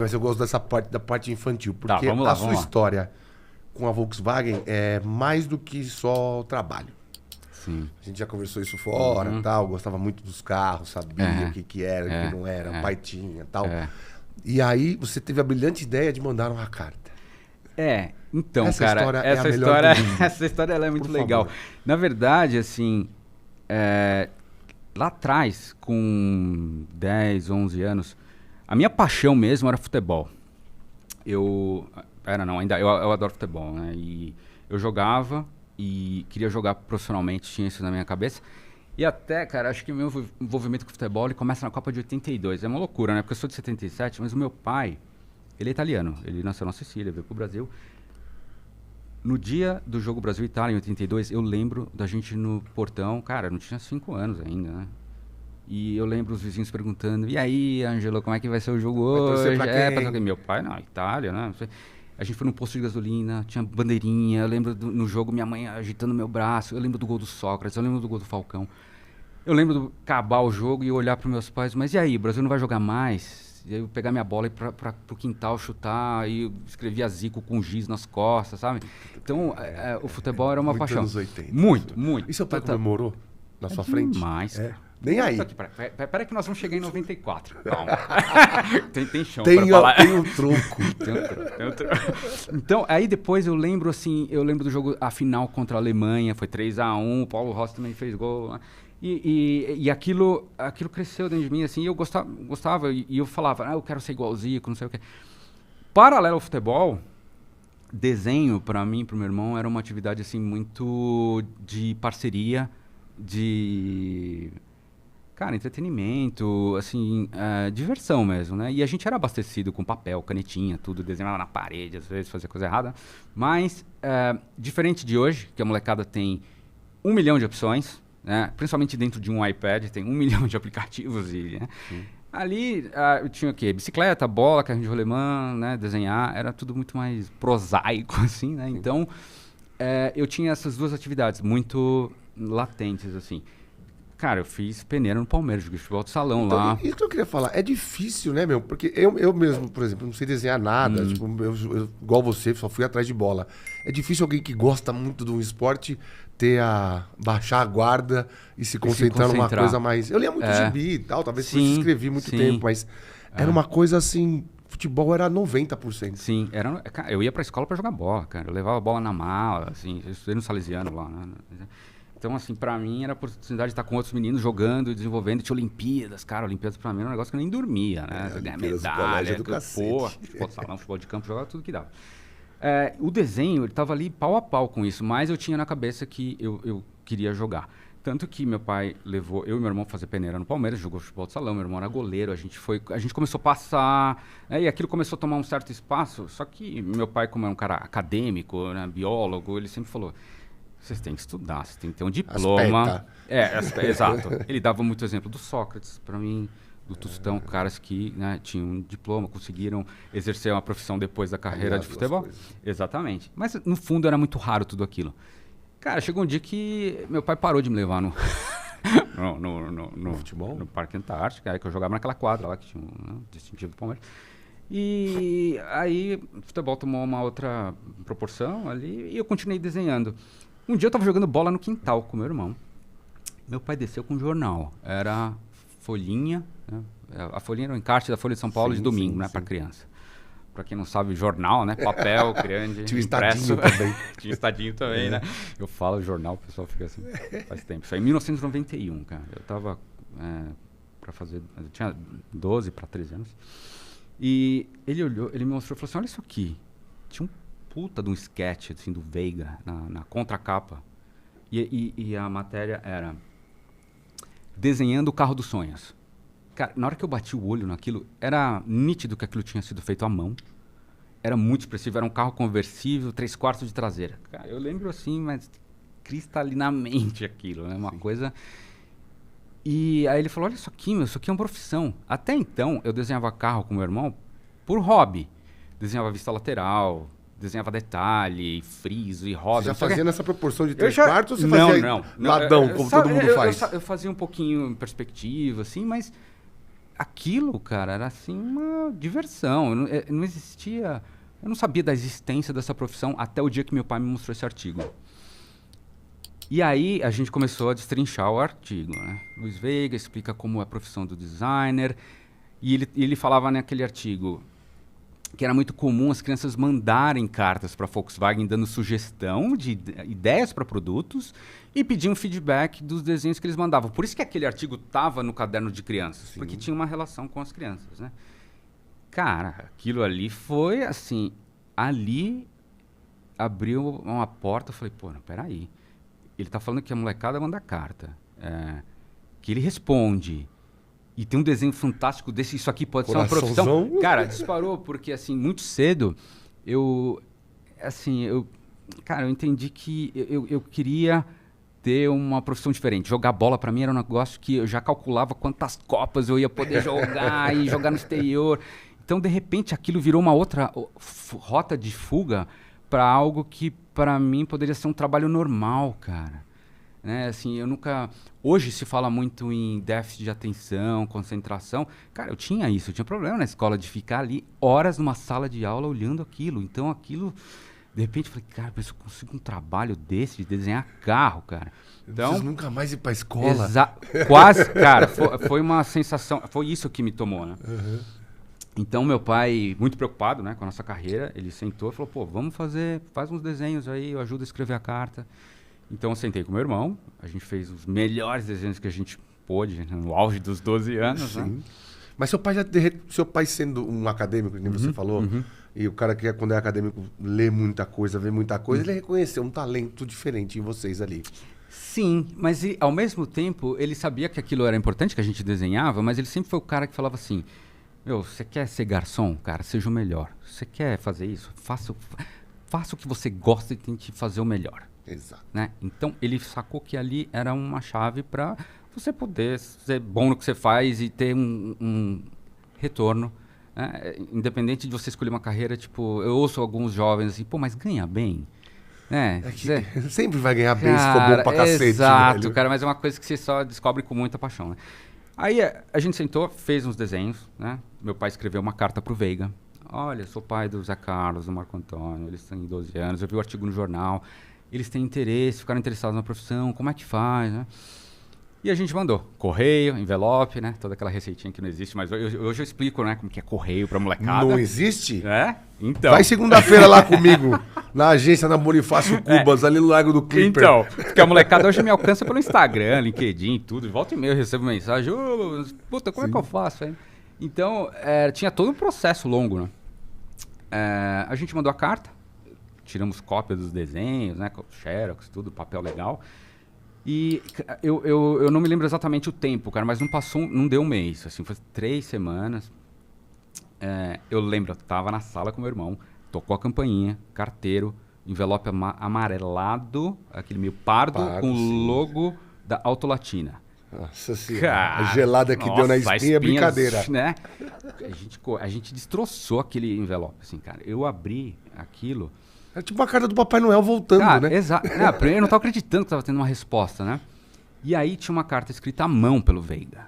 Mas eu gosto dessa parte, da parte infantil, porque vamos lá, a sua história com a Volkswagen é mais do que só o trabalho. Sim. A gente já conversou isso fora, tal, gostava muito dos carros, sabia o que era, o que não era, o pai tinha, tal. E aí você teve a brilhante ideia de mandar uma carta. Então, essa cara, história é a melhor do mundo. essa história ela é muito Por legal. favor. Na verdade, assim, lá atrás, com 10, 11 anos, a minha paixão mesmo era futebol. Eu adoro futebol, né? E eu jogava e queria jogar profissionalmente, tinha isso na minha cabeça. E até, cara, acho que o meu envolvimento com futebol ele começa na Copa de 82. É uma loucura, né? Porque eu sou de 77, mas o meu pai, ele é italiano. Ele nasceu na Sicília, veio pro Brasil. No dia do jogo Brasil-Itália, em 82, eu lembro da gente no portão. Cara, eu não tinha 5 anos ainda, né? E eu lembro os vizinhos perguntando, e aí, Ângelo, como é que vai ser o jogo hoje? Pra quem? Meu pai, não, Itália, né? A gente foi num posto de gasolina, tinha bandeirinha, eu lembro no jogo minha mãe agitando meu braço, eu lembro do gol do Sócrates, eu lembro do gol do Falcão. Eu lembro de acabar o jogo e eu olhar para meus pais, mas e aí, o Brasil não vai jogar mais? E aí eu pegar minha bola e ir pro quintal chutar, e eu escrevia Zico com giz nas costas, sabe? Então, o futebol era uma paixão. Anos 80. Muito. E seu pai comemorou na sua frente? Demais, cara. Nem aí. Peraí que nós vamos chegar em 94. Calma. tem chão pra falar. Tem um troco. Tem um troco. Então, aí depois eu lembro do jogo, a final contra a Alemanha, foi 3-1, o Paulo Rossi também fez gol, né? E aquilo cresceu dentro de mim, assim, e eu gostava, e eu falava, eu quero ser igual o Zico, não sei o quê. Paralelo ao futebol, desenho, para mim, pro meu irmão, era uma atividade, assim, muito de parceria, de... Cara, entretenimento, assim, diversão mesmo, né? E a gente era abastecido com papel, canetinha, tudo, desenhava na parede, às vezes fazia coisa errada. Mas, diferente de hoje, que a molecada tem 1 milhão de opções, né? Principalmente dentro de um iPad, tem 1 milhão de aplicativos. Né? Ali, eu tinha o quê? Bicicleta, bola, carrinho de rolemã, né? Desenhar, era tudo muito mais prosaico, assim, né? Então, eu tinha essas duas atividades muito latentes, assim. Cara, eu fiz peneira no Palmeiras, joguei futebol de salão então, lá. Isso que eu queria falar. É difícil, né, meu? Porque eu mesmo, por exemplo, não sei desenhar nada. Tipo, eu, igual você, só fui atrás de bola. É difícil alguém que gosta muito de um esporte baixar a guarda e se concentrar numa coisa mais... Eu lia muito gibi e tal, talvez por isso escrevi muito tempo, mas era uma coisa assim... Futebol era 90%. Sim, eu ia pra escola pra jogar bola, cara. Eu levava a bola na mala, assim. Eu estudei no Salesiano lá, né? Então, assim, pra mim era a oportunidade de estar com outros meninos jogando e desenvolvendo. Tinha Olimpíadas, cara. Olimpíadas pra mim era um negócio que eu nem dormia, né? Ganhar medalha, futebol de salão, futebol de campo, jogava tudo que dava. O desenho, ele tava ali pau a pau com isso, mas eu tinha na cabeça que eu queria jogar. Tanto que meu pai levou eu e meu irmão a fazer peneira no Palmeiras, jogou futebol de salão, meu irmão era goleiro, a gente começou a passar, e aquilo começou a tomar um certo espaço, só que meu pai, como é um cara acadêmico, né, biólogo, ele sempre falou... Vocês têm que estudar, vocês têm que ter um diploma. Exato. Ele dava muito exemplo do Sócrates, para mim, do Tostão, caras que, né, tinham um diploma, conseguiram exercer uma profissão depois da carreira de futebol. Exatamente. Mas, no fundo, era muito raro tudo aquilo. Cara, chegou um dia que meu pai parou de me levar no futebol? No Parque Antártico, aí que eu jogava naquela quadra lá, que tinha um distintivo do Palmeiras. E aí o futebol tomou uma outra proporção ali e eu continuei desenhando. Um dia eu tava jogando bola no quintal com meu irmão. Meu pai desceu com um jornal. Era folhinha, né? A folhinha era o encarte da Folha de São Paulo de domingo, né? Para criança. Para quem não sabe, jornal, né? Papel grande, tinha impresso. Estadinho também. Tinha estadinho também, né? Eu falo jornal, o pessoal fica assim, faz tempo. Isso aí em 1991, cara. Eu tava para fazer... Eu tinha 12 para 13 anos. E ele olhou, ele me mostrou e falou assim, olha isso aqui. Tinha um puta de um sketch assim, do Veiga na contracapa. E a matéria era desenhando o carro dos sonhos. Cara, na hora que eu bati o olho naquilo, era nítido que aquilo tinha sido feito à mão. Era muito expressivo, era um carro conversível, 3/4 de traseira. Cara, eu lembro assim, mas cristalinamente aquilo, né? Uma coisa... E aí ele falou, olha isso aqui, meu, isso aqui é uma profissão. Até então, eu desenhava carro com meu irmão por hobby. Desenhava vista lateral, desenhava detalhe, friso e roda. Você já fazia nessa proporção de 3/4 ou você fazia ladão, como todo mundo faz? Eu fazia um pouquinho em perspectiva, assim, mas aquilo, cara, era assim uma diversão. Não existia... Eu não sabia da existência dessa profissão até o dia que meu pai me mostrou esse artigo. E aí a gente começou a destrinchar o artigo, né? Luiz Veiga explica como é a profissão do designer. E ele falava naquele artigo que era muito comum as crianças mandarem cartas para a Volkswagen dando sugestão de ideias para produtos e pediam feedback dos desenhos que eles mandavam. Por isso que aquele artigo estava no caderno de crianças, porque tinha uma relação com as crianças, né? Cara, aquilo ali foi assim, ali abriu uma porta, eu falei, pô, não, peraí. Ele tá falando que a molecada manda carta, que ele responde, e tem um desenho fantástico desse, isso aqui pode ser uma profissão. Cara, disparou, porque assim, muito cedo, eu entendi que eu queria ter uma profissão diferente. Jogar bola para mim era um negócio que eu já calculava quantas copas eu ia poder jogar e jogar no exterior. Então, de repente, aquilo virou uma outra rota de fuga para algo que, para mim, poderia ser um trabalho normal, cara. Né? Assim, eu nunca... Hoje se fala muito em déficit de atenção, concentração. Cara, eu tinha isso. Eu tinha problema na escola de ficar ali horas numa sala de aula olhando aquilo. Então, aquilo... De repente, eu falei, cara, se eu consigo um trabalho desse, de desenhar carro, cara. Então, eu preciso nunca mais ir pra escola. Quase, cara. Foi uma sensação... Foi isso que me tomou, né? Uhum. Então, meu pai, muito preocupado, né, com a nossa carreira, ele sentou e falou, pô, faz uns desenhos aí, eu ajudo a escrever a carta. Então, eu sentei com meu irmão, a gente fez os melhores desenhos que a gente pôde, no auge dos 12 anos, Sim. né? Mas seu pai sendo um acadêmico, como você falou, e o cara que quando é acadêmico lê muita coisa, vê muita coisa, ele reconheceu um talento diferente em vocês ali. Sim, mas ao mesmo tempo, ele sabia que aquilo era importante, que a gente desenhava, mas ele sempre foi o cara que falava assim... Meu, você quer ser garçom? Cara, seja o melhor. Você quer fazer isso? Faça o que você gosta e tente fazer o melhor. Exato. Né? Então, ele sacou que ali era uma chave para você poder ser bom no que você faz e ter um retorno. Né? Independente de você escolher uma carreira, tipo... Eu ouço alguns jovens assim, pô, mas ganha bem. Né? Sempre vai ganhar bem se for bom pra cacete. Exato, velho. cara, mas é uma coisa que você só descobre com muita paixão, né? Aí a gente sentou, fez uns desenhos, né? Meu pai escreveu uma carta pro Veiga. Olha, sou pai do Zé Carlos, do Marco Antônio, eles têm 12 anos, eu vi o artigo no jornal, eles têm interesse, ficaram interessados na profissão, como é que faz, né? E a gente mandou correio, envelope, né? Toda aquela receitinha que não existe, mas hoje eu explico, né? Como que é correio pra molecada. Não existe? É? Então. Vai segunda-feira lá comigo, na agência, na Bonifácio Cubas, ali no Largo do Clipper. Então, porque a molecada hoje me alcança pelo Instagram, LinkedIn e tudo. Volta e meia eu recebo mensagem, puta, como é que eu faço, hein? Então, tinha todo um processo longo, né? A gente mandou a carta, tiramos cópia dos desenhos, né? Xerox, tudo, papel legal. E eu não me lembro exatamente o tempo, cara, mas não deu um mês, assim, foi 3 semanas. Eu lembro, eu tava na sala com meu irmão, tocou a campainha, carteiro, envelope amarelado, aquele meio pardo com o logo da Autolatina. Nossa senhora, a gelada que deu na espinha é brincadeira. Né? A gente destroçou aquele envelope, assim, cara. Eu abri aquilo... É tipo a carta do Papai Noel voltando, cara, né? Exato. Eu não tava acreditando que tava tendo uma resposta, né? E aí tinha uma carta escrita à mão pelo Veiga.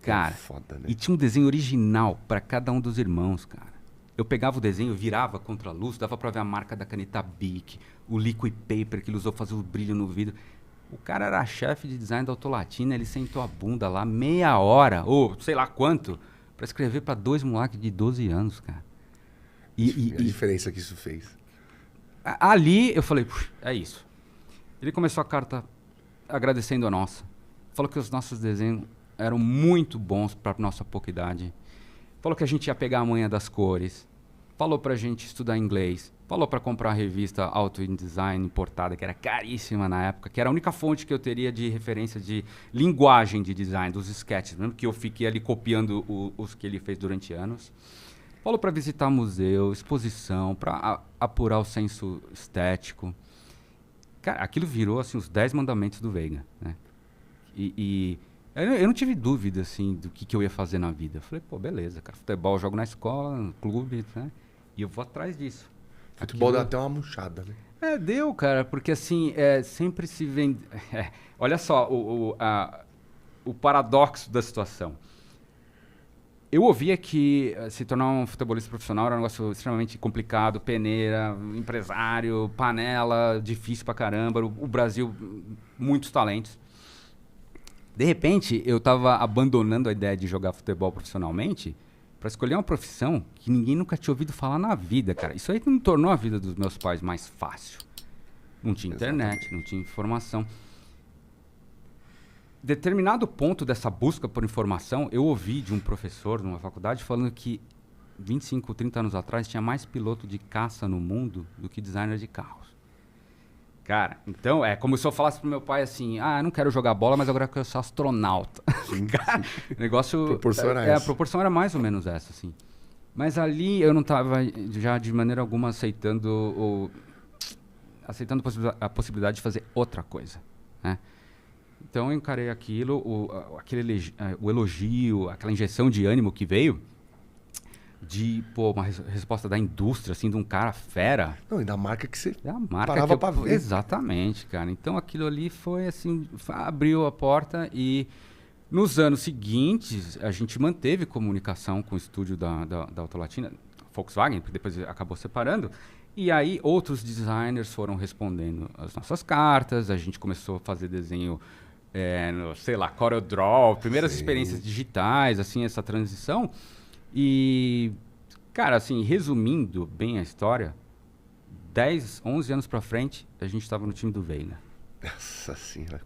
Cara, foda, né? E tinha um desenho original para cada um dos irmãos, cara. Eu pegava o desenho, virava contra a luz, dava pra ver a marca da caneta Bic, o liquid paper que ele usou pra fazer o brilho no vidro. O cara era chefe de design da Autolatina, ele sentou a bunda lá meia hora, ou sei lá quanto, pra escrever pra 2 moleques de 12 anos, cara. E a diferença que isso fez. Ali eu falei, é isso. Ele começou a carta agradecendo a nossa. Falou que os nossos desenhos eram muito bons para nossa pouca idade. Falou que a gente ia pegar a manha das cores. Falou pra gente estudar inglês. Falou para comprar a revista Auto Design importada, que era caríssima na época, que era a única fonte que eu teria de referência de linguagem de design, dos sketches, mesmo que eu fiquei ali copiando os que ele fez durante anos. Falou para visitar museu, exposição, para apurar o senso estético. Cara, aquilo virou assim, os 10 mandamentos do Veiga, né? E eu não tive dúvida assim, do que eu ia fazer na vida. Eu falei, pô, beleza, cara, futebol eu jogo na escola, no clube, né? E eu vou atrás disso. Futebol deu até uma murchada, né? Deu, cara, porque assim, sempre se vende... olha só o paradoxo da situação. eu ouvia que se tornar um futebolista profissional era um negócio extremamente complicado, peneira, empresário, panela, difícil pra caramba, o Brasil, muitos talentos. De repente, eu tava abandonando a ideia de jogar futebol profissionalmente para escolher uma profissão que ninguém nunca tinha ouvido falar na vida, cara. Isso aí não tornou a vida dos meus pais mais fácil. Não tinha internet, não tinha informação. Determinado ponto dessa busca por informação, eu ouvi de um professor numa faculdade falando que 25, 30 anos atrás tinha mais piloto de caça no mundo do que designer de carros. Cara, então é como se eu falasse pro meu pai assim, eu não quero jogar bola, mas agora eu quero ser astronauta. Sim, cara, sim. negócio... Proporção era essa. A proporção era mais ou menos essa, assim. Mas ali eu não estava já de maneira alguma aceitando a possibilidade de fazer outra coisa, né? Então eu encarei aquilo, o elogio, aquela injeção de ânimo que veio de, uma resposta da indústria, assim, de um cara fera. Não, e da marca que você parava pra ver. Exatamente, cara. Então aquilo ali foi assim, abriu a porta e nos anos seguintes a gente manteve comunicação com o estúdio da Autolatina, Volkswagen, porque depois acabou separando. E aí outros designers foram respondendo as nossas cartas, a gente começou a fazer desenho, sei lá, CorelDRAW, primeiras experiências digitais, assim, essa transição. E, cara, assim, resumindo bem a história, 10, 11 anos pra frente, a gente estava no time do Veiga. Nossa senhora,